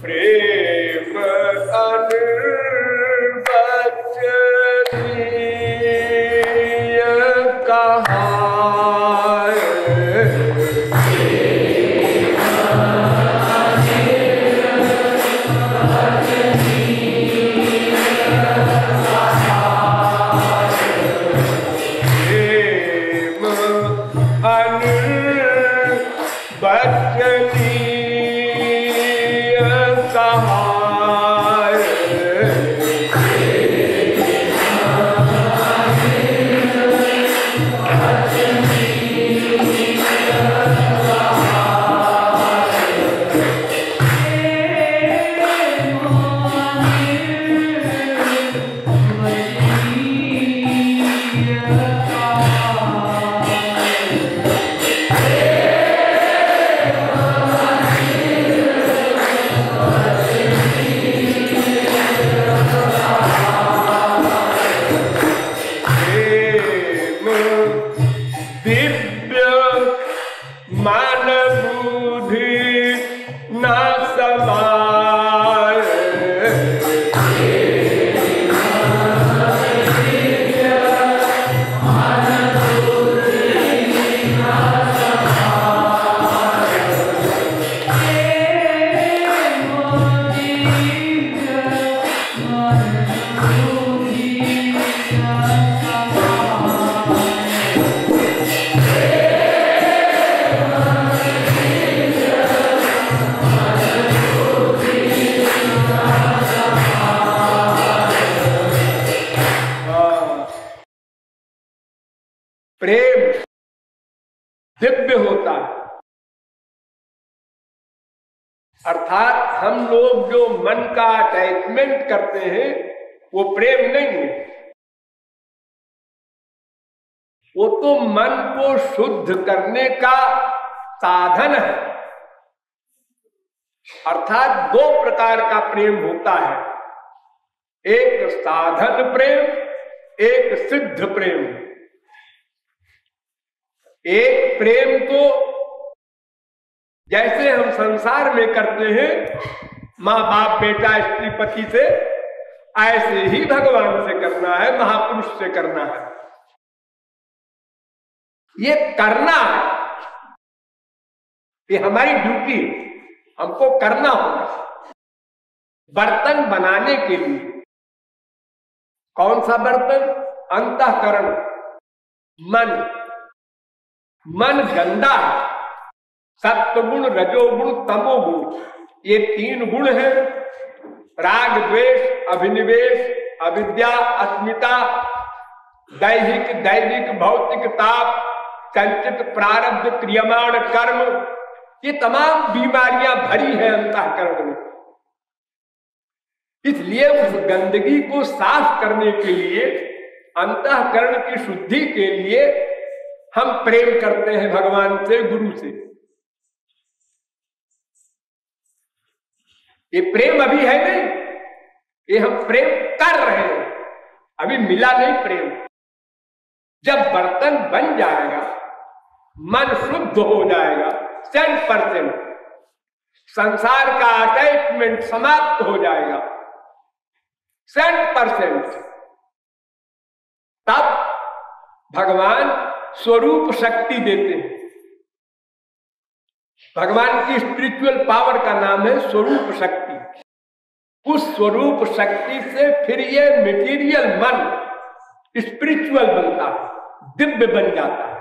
प्रेम अनिर्वचनीय कहा प्रेम दिव्य होता है, अर्थात हम लोग जो मन का अटैचमेंट करते हैं वो प्रेम नहीं है, वो तो मन को शुद्ध करने का साधन है। अर्थात दो प्रकार का प्रेम होता है, एक साधन प्रेम, एक सिद्ध प्रेम। एक प्रेम तो जैसे हम संसार में करते हैं, माँ बाप बेटा स्त्री पति से, ऐसे ही भगवान से करना है, महापुरुष से करना है। ये करना है, ये हमारी ड्यूटी, हमको करना होगा। बर्तन बनाने के लिए कौन सा बर्तन? अंतःकरण, मन। मन गंदा है, सत्वगुण, रजोगुण, तमोगुण, ये तीन गुण हैं। राग, द्वेष, अभिनिवेश, अविद्या, अस्मिता, दैहिक, दैविक, भौतिक ताप, संचित प्रारब्ध, क्रियमाण कर्म, ये तमाम बीमारियां भरी है अंतःकरण में। इसलिए उस गंदगी को साफ करने के लिए, अंतःकरण की शुद्धि के लिए हम प्रेम करते हैं भगवान से, गुरु से। ये प्रेम अभी है नहीं, ये हम प्रेम कर रहे हैं, अभी मिला नहीं प्रेम। जब बर्तन बन जाएगा, मन शुद्ध हो जाएगा 100%, संसार का अटैचमेंट समाप्त हो जाएगा 100%, तब भगवान स्वरूप शक्ति देते हैं। भगवान की स्पिरिचुअल पावर का नाम है स्वरूप शक्ति। उस स्वरूप शक्ति से फिर ये मटेरियल मन स्पिरिचुअल बनता है, दिव्य बन जाता है।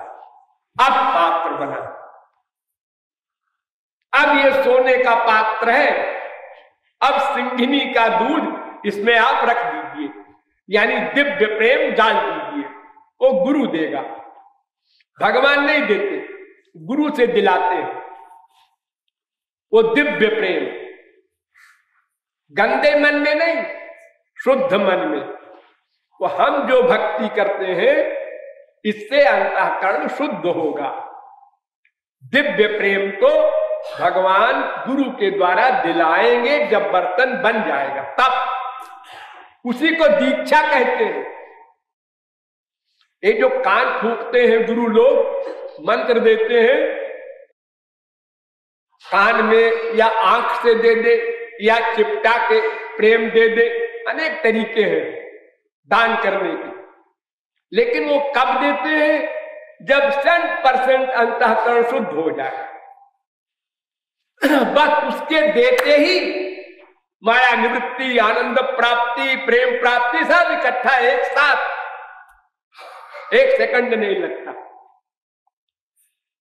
अब पात्र बना, अब ये सोने का पात्र है, अब सिंघनी का दूध इसमें आप रख दीजिए, यानी दिव्य प्रेम डाल दीजिए, वो गुरु देगा। भगवान नहीं देते, गुरु से दिलाते हैं वो दिव्य प्रेम। गंदे मन में नहीं, शुद्ध मन में। वो हम जो भक्ति करते हैं, इससे अंतःकरण शुद्ध होगा। दिव्य प्रेम को भगवान गुरु के द्वारा दिलाएंगे जब बर्तन बन जाएगा, तब। उसी को दीक्षा कहते हैं। ये जो कान फूंकते हैं गुरु लोग, मंत्र देते हैं, कान में या आंख से दे दे या चिपटा के प्रेम दे दे, अनेक तरीके हैं दान करने के। लेकिन वो कब देते हैं? जब 100% अंतःकरण शुद्ध हो जाए। बस उसके देते ही माया निवृत्ति, आनंद प्राप्ति, प्रेम प्राप्ति सब इकट्ठा एक साथ, 1 सेकंड नहीं लगता।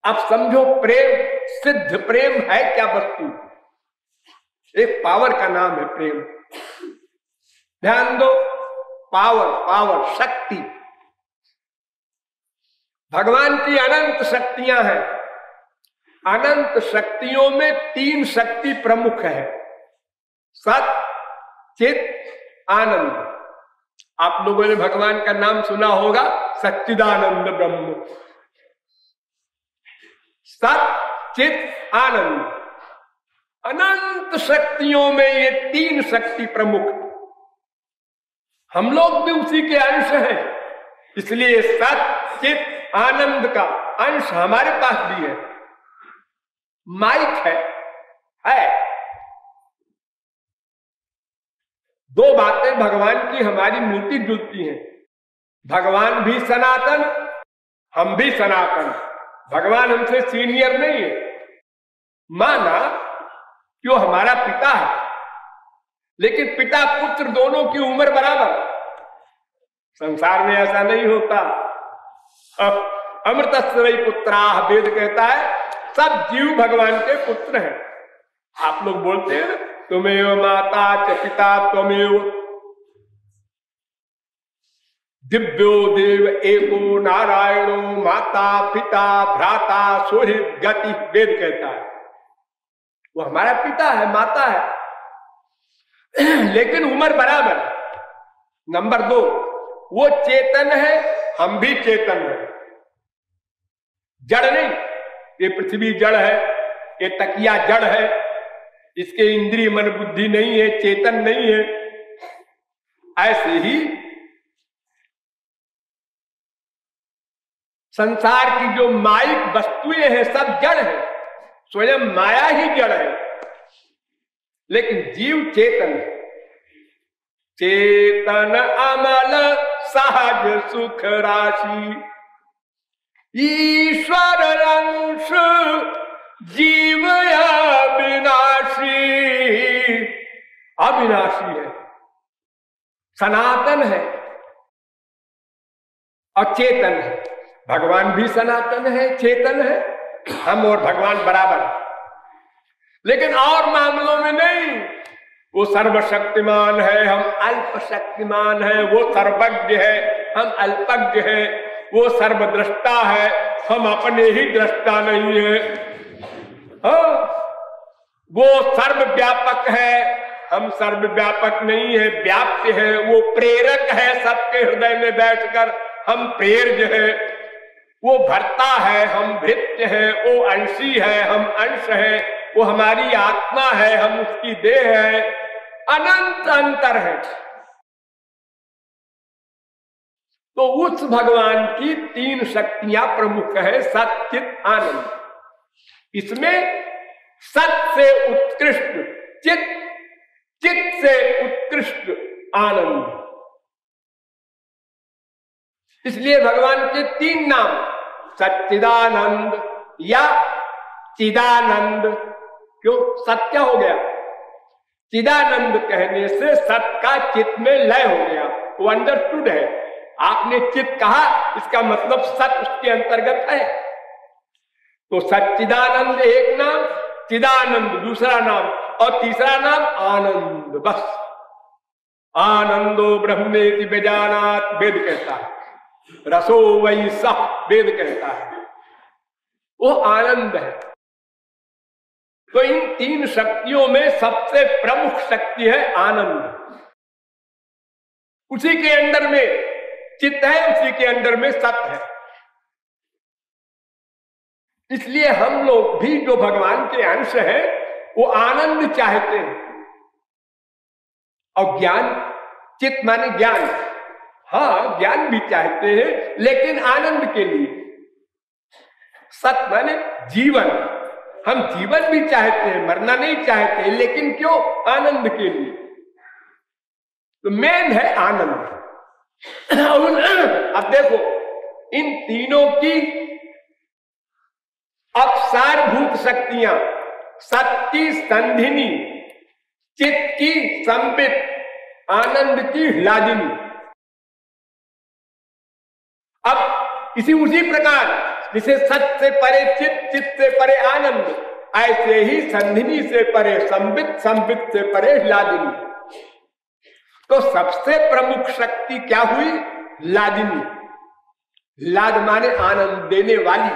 अब समझो प्रेम, सिद्ध प्रेम है क्या वस्तु? एक पावर का नाम है प्रेम। ध्यान दो, पावर, पावर शक्ति। भगवान की अनंत शक्तियां हैं। अनंत शक्तियों में 3 शक्ति प्रमुख है, सत, चित, आनंद। आप लोगों ने भगवान का नाम सुना होगा, सच्चिदानंद ब्रह्म। सत, चित, आनंद। अनंत शक्तियों में ये 3 शक्ति प्रमुख। हम लोग भी उसी के अंश हैं, इसलिए सत, चित, आनंद का अंश हमारे पास भी है। माइक है। 2 बातें भगवान की हमारी मिलती जुलती हैं। भगवान भी सनातन, हम भी सनातन। भगवान हमसे सीनियर नहीं है, माना कि वो हमारा पिता है, लेकिन पिता पुत्र दोनों की उम्र बराबर। संसार में ऐसा नहीं होता। अमृतस्वै पुत्राः, वेद कहता है सब जीव भगवान के पुत्र हैं। आप लोग बोलते हैं त्वमेव माता च पिता त्वमेव, दिव्यो देव एको नारायणो माता पिता भ्राता सुहृद गति, वेद कहता है। वो हमारा पिता है, माता है, लेकिन उम्र बराबर। नंबर 2, वो चेतन है, हम भी चेतन है। जड़ नहीं, ये पृथ्वी जड़ है, ये तकिया जड़ है, इसके इंद्रिय मन बुद्धि नहीं है, चेतन नहीं है। ऐसे ही संसार की जो माइक वस्तुएं हैं सब जड़ है, स्वयं माया ही जड़ है, लेकिन जीव चेतन है। चेतन अमल सहज सुख राशि, ईश्वर अंश जीव अविनाशी। अविनाशी है, सनातन है और चेतन है। भगवान भी सनातन है, चेतन है, हम और भगवान बराबर। लेकिन और मामलों में नहीं। वो सर्वशक्तिमान है, हम अल्प शक्तिमान है। वो सर्वज्ञ है, हम अल्पज्ञ है। वो सर्वद्रष्टा है, हम अपने ही दृष्टा नहीं है। हाँ, वो सर्वव्यापक है, हम सर्वव्यापक नहीं है, व्याप्य है। वो प्रेरक है, सबके हृदय में बैठकर, हम प्रेर्य है। वो भर्ता है, हम भृत्य है। वो अंशी है, हम अंश है। वो हमारी आत्मा है, हम उसकी देह है। अनंत अंतर है। तो उस भगवान की 3 शक्तियां प्रमुख है, सत, चित, आनंद। इसमें सत से उत्कृष्ट चित, चित से उत्कृष्ट आनंद। इसलिए भगवान के 3 नाम, सच्चिदानंद या चिदानंद। क्यों? सत क्या हो गया? चिदानंद कहने से सत का चित्त में लय हो गया, वो अंडरस्टूड है। आपने चित्त कहा, इसका मतलब सत उसके अंतर्गत है। तो सच्चिदानंद एक नाम, चिदानंद दूसरा नाम, और तीसरा नाम आनंद। बस आनंदो ब्रह्मेति बेजानात, वेद कहता है। रसो वै सः, वेद कहता है। वो आनंद है। तो इन 3 शक्तियों में सबसे प्रमुख शक्ति है आनंद। उसी के अंदर में चित्त है, उसी के अंदर में सत है। इसलिए हम लोग भी जो भगवान के अंश हैं, वो आनंद चाहते हैं। और ज्ञान, चित्त माने ज्ञान, हाँ ज्ञान भी चाहते हैं, लेकिन आनंद के लिए। सत माने जीवन, हम जीवन भी चाहते हैं, मरना नहीं चाहते, लेकिन क्यों? आनंद के लिए। तो मेन है आनंद। अब देखो, इन तीनों की अपसारभूत शक्तियां, सत की संधिनी, चित्त की संबित, आनंद की ह्लादिनी। अब उसी प्रकार जिसे सत से परे चित्त, चित्त से परे आनंद, ऐसे ही संधिनी से परे संबित, संबित से परे ह्लादिनी। तो सबसे प्रमुख शक्ति क्या हुई? ह्लादिनी। ह्लाद माने आनंद देने वाली।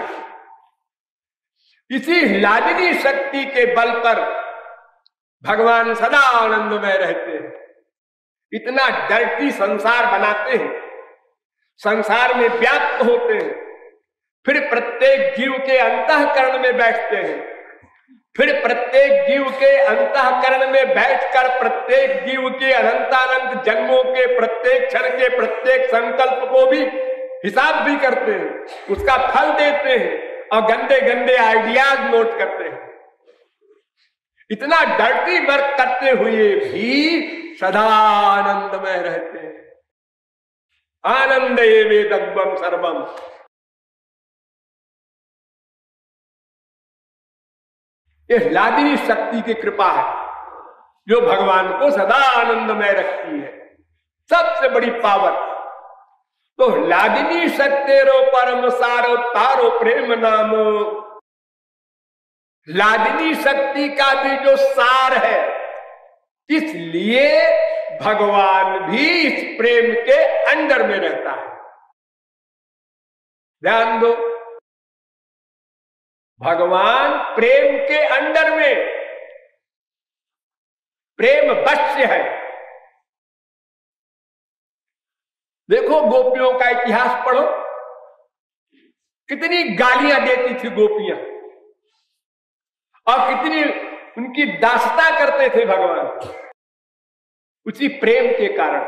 इसी ह्लादिनी शक्ति के बल पर भगवान सदा आनंद में रहते हैं। इतना डर्टी संसार बनाते हैं, संसार में व्याप्त होते हैं, फिर प्रत्येक जीव के अंतःकरण में बैठते हैं, फिर प्रत्येक जीव के अंतःकरण में बैठकर प्रत्येक जीव के अनंतानंत जन्मों के प्रत्येक क्षण के प्रत्येक संकल्प को भी हिसाब भी करते हैं, उसका फल देते हैं और गंदे गंदे आइडियाज नोट करते हैं। इतना डर्टी वर्क करते हुए भी सदा आनंद में रहते हैं। आनंद वेदग्वम सर्वम। ये ह्लादिनी शक्ति की कृपा है जो भगवान को सदा आनंद में रखती है, सबसे बड़ी पावर। तो ह्लादिनी शक्तेरो परम सारो तारो प्रेम नामो। ह्लादिनी शक्ति का भी जो सार है, इसलिए भगवान भी इस प्रेम के अंदर में रहता है। ध्यान दो, भगवान प्रेम के अंदर में, प्रेम वश्य है। देखो गोपियों का इतिहास पढ़ो, कितनी गालियां देती थी गोपियां और कितनी उनकी दासता करते थे भगवान, उसी प्रेम के कारण।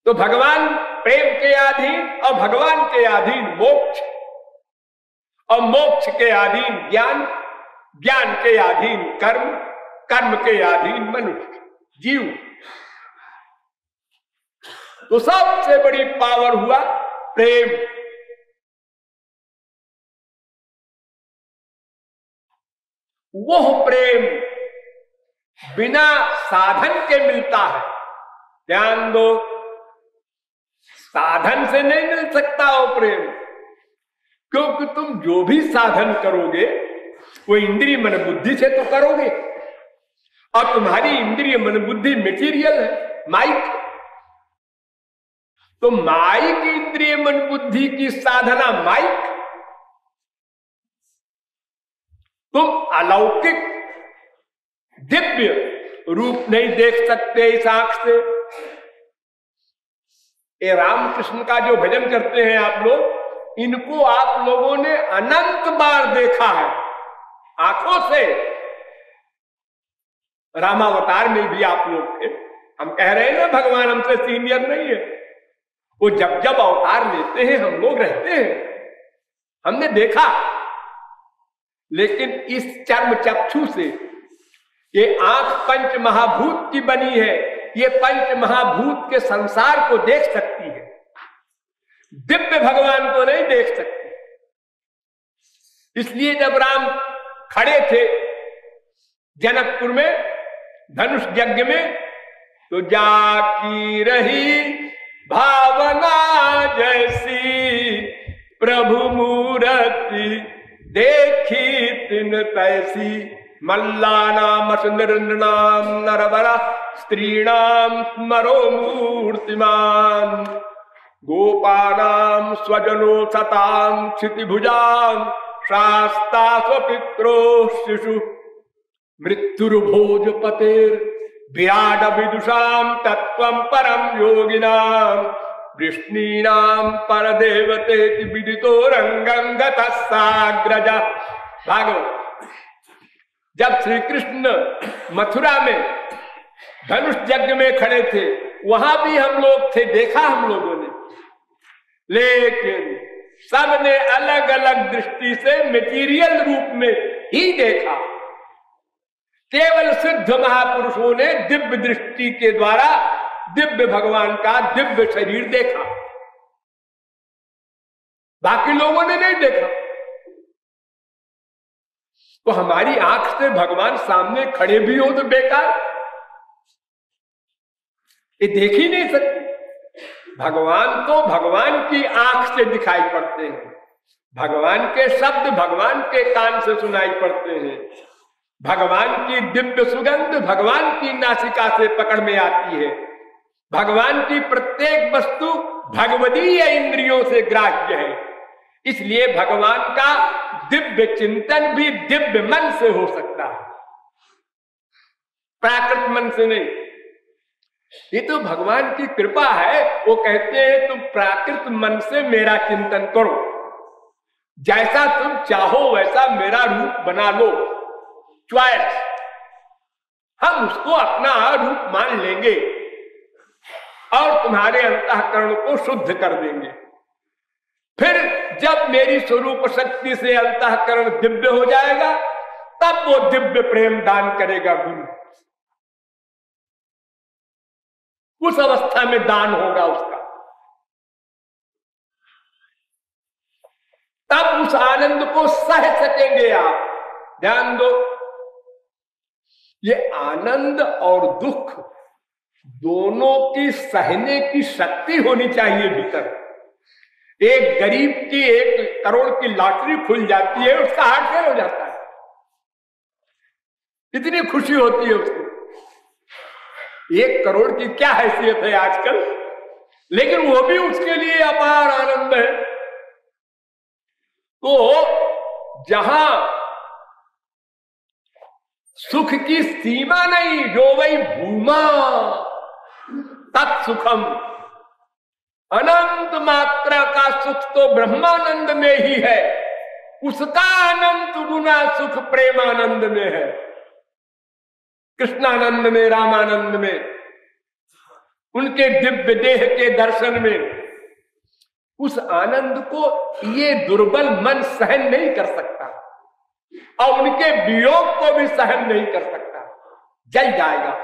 तो भगवान प्रेम के अधीन और भगवान के अधीन मोक्ष, और मोक्ष के अधीन ज्ञान, ज्ञान के अधीन कर्म, कर्म के अधीन मनुष्य जीव। तो सबसे बड़ी पावर हुआ प्रेम। वह प्रेम बिना साधन के मिलता है। ध्यान दो, साधन से नहीं मिल सकता वो प्रेम, क्योंकि तुम जो भी साधन करोगे वो इंद्रिय मन बुद्धि से तो करोगे, और तुम्हारी इंद्रिय मन बुद्धि मटेरियल है, माइक। तो माइक इंद्रिय मन बुद्धि की साधना माइक। तुम अलौकिक दिव्य रूप नहीं देख सकते इस आंख से। ये रामकृष्ण का जो भजन करते हैं आप लोग, इनको आप लोगों ने अनंत बार देखा है आंखों से। रामावतार में भी आप लोग थे। हम कह रहे हैं ना भगवान हमसे सीनियर नहीं है। वो जब जब अवतार लेते हैं हम लोग रहते हैं, हमने देखा। लेकिन इस चर्म चक्षु से, ये आंख पंच महाभूत की बनी है, ये पंच महाभूत के संसार को देख सकती है, दिव्य भगवान को नहीं देख सकती। इसलिए जब राम खड़े थे जनकपुर में धनुष यज्ञ में, तो जाकी रही भावना जैसी, प्रभु मूर्ति देखी तिन तैसी। मल्लानाम नृणाम नरवरा, स्त्रीणाम स्मरो मूर्तिमान। गोपानाम स्वजनो सताम क्षितिभुजाम, शास्ता स्वपित्रो शिशु। मृत्युर्भोज पतेर विराड विदुषाम, तत्वं परम योगिनाम। वृष्णीनाम परदेवते विदितो रंगं गतः साग्रजा। भागवत। जब श्री कृष्ण मथुरा में धनुष यज्ञ में खड़े थे, वहां भी हम लोग थे, देखा हम लोगों ने। लेकिन सबने अलग अलग दृष्टि से मेटीरियल रूप में ही देखा। केवल सिद्ध महापुरुषों ने दिव्य दृष्टि के द्वारा दिव्य भगवान का दिव्य शरीर देखा, बाकी लोगों ने नहीं देखा। तो हमारी आंख से भगवान सामने खड़े भी हो तो बेकार, ये देख ही नहीं सकते। भगवान तो भगवान की आंख से दिखाई पड़ते हैं, भगवान के शब्द भगवान के कान से सुनाई पड़ते हैं, भगवान की दिव्य सुगंध भगवान की नासिका से पकड़ में आती है, भगवान की प्रत्येक वस्तु भगवदीय इंद्रियों से ग्राह्य है। इसलिए भगवान का दिव्य चिंतन भी दिव्य मन से हो सकता है, प्राकृत मन से नहीं। ये तो भगवान की कृपा है। वो कहते हैं तुम प्राकृत मन से मेरा चिंतन करो, जैसा तुम चाहो वैसा मेरा रूप बना लो, च्वाइस, हम उसको अपना रूप मान लेंगे और तुम्हारे अंतःकरण को शुद्ध कर देंगे। फिर जब मेरी स्वरूप शक्ति से अंतःकरण दिव्य हो जाएगा, तब वो दिव्य प्रेम दान करेगा गुरु। उस अवस्था में दान होगा उसका, तब उस आनंद को सह सकेंगे आप। ध्यान दो, ये आनंद और दुख दोनों की सहने की शक्ति होनी चाहिए भीतर। एक गरीब की 1 करोड़ की लॉटरी खुल जाती है, उसका हार्ट फेल हो जाता है, इतनी खुशी होती है उसको। 1 करोड़ की क्या हैसियत है आजकल, लेकिन वो भी उसके लिए अपार आनंद है। तो जहां सुख की सीमा नहीं, जो वही भूमा तत्सुखम, अनंत मात्रा का सुख तो ब्रह्मानंद में ही है, उसका अनंत गुना सुख प्रेमानंद में है, कृष्णानंद में, रामानंद में, उनके दिव्य देह के दर्शन में। उस आनंद को ये दुर्बल मन सहन नहीं कर सकता और उनके वियोग को भी सहन नहीं कर सकता, जल जाएगा।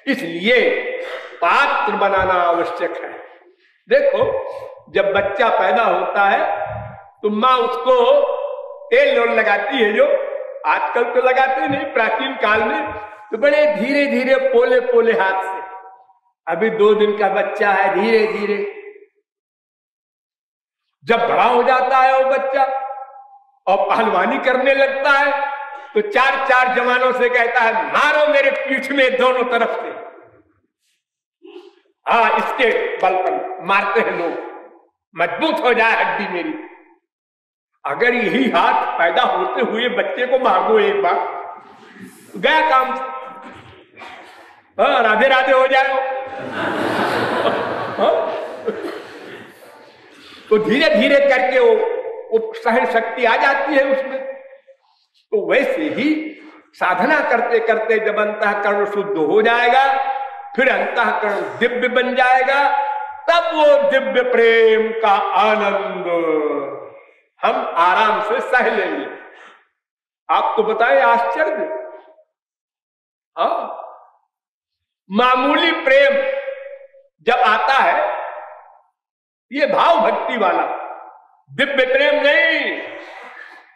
इसलिए पात्र बनाना आवश्यक है। देखो, जब बच्चा पैदा होता है तो माँ उसको तेल लगाती है, जो आजकल तो लगाते नहीं, प्राचीन काल में तो बड़े धीरे धीरे पोले पोले हाथ से। अभी 2 दिन का बच्चा है, धीरे धीरे। जब बड़ा हो जाता है वो बच्चा और पहलवानी करने लगता है तो 4 जवानों से कहता है, मारो मेरे पीठ में दोनों तरफ से। हाँ, इसके बल पर मारते हैं लोग, मजबूत हो जाए हड्डी मेरी। अगर यही हाथ पैदा होते हुए बच्चे को मार दो एक बार, गया काम। हाँ, राधे राधे हो जाए। तो धीरे धीरे करके वो सहन शक्ति आ जाती है उसमें। तो वैसे ही साधना करते करते जब अंतःकरण शुद्ध हो जाएगा, फिर अंतःकरण दिव्य बन जाएगा, तब वो दिव्य प्रेम का आनंद हम आराम से सह लेंगे। आप तो बताएं, आश्चर्य। हाँ, मामूली प्रेम जब आता है, ये भाव भक्ति वाला, दिव्य प्रेम नहीं,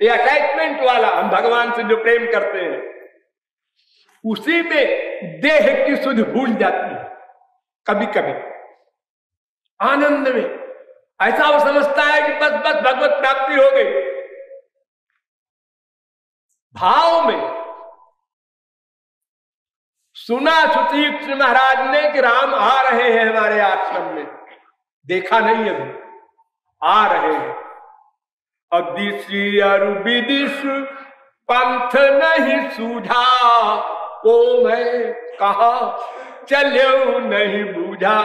ये अटैचमेंट वाला, हम भगवान से जो प्रेम करते हैं, उसी में देह की सुध भूल जाती है। कभी कभी आनंद में ऐसा वो समझता है कि बस बस भगवत प्राप्ति हो गई। भाव में सुना सुतीक्ष्ण महाराज ने कि राम आ रहे हैं हमारे आश्रम में, देखा नहीं अभी, आ रहे हैं। अदिशि अरु विदिश पंथ नहीं सूझा, को मैं कहा चलो नहीं बूझा।